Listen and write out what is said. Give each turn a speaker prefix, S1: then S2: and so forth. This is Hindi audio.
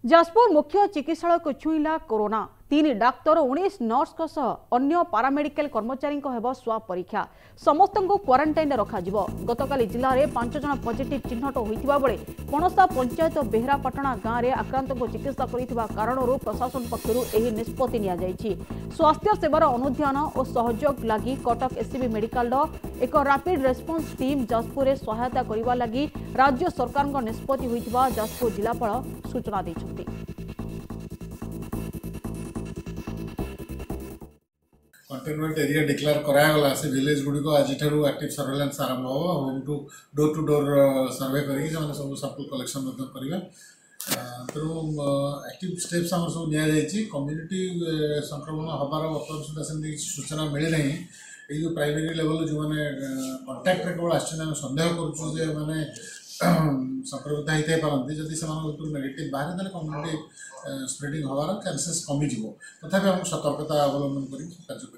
S1: जाजपुर मुख्य चिकित्सालय को छुईला कोरोना। 3 डाक्तर 19 नर्स अन्य पारामेडिकल कर्मचारी स्वाब परीक्षा समस्त क्वारंटाइन रखा गतकाली जिले में 5 जन पॉजिटिव चिन्हट होता बेले पणसा पंचायत बेहरापाटणा गांव में आक्रांत को चिकित्सा कारण प्रशासन पक्षर निष्पत्ति नि स्वास्थ्य सेवार अनुध्यान और सहयोग लगी कटक एससीबी मेडिकल एक रैपिड रेस्पॉन्स टीम जाजपुर सहायता करने लगी राज्य सरकार निष्पत्ति होता जाजपुर जिलापाल सूचना देते।
S2: कंटेनमेंट एरिया डिक्लेयर करागला से विलेज गुड़ी को आज एक्टिव सर्वेलेंस आरंभ हो होम टू डोर सर्वे करेंगे सब सैंपल कलेक्शन करेंगे तेणु एक्टिव स्टेप्स आम सब नि कम्युनिटी संक्रमण हबार बर्तमान सुधा से सूचना मिले ना ये प्राइमरी लेवल जो मैंने कंटाक्ट केवल आम सन्देह करें संक्रमित होते पारती जदि से नेगेटिव बाहर तेल कम्युनिटी स्प्रेडिंग हबार चान्सेस कमिज तथापि आम सतर्कता अवलम्बन कर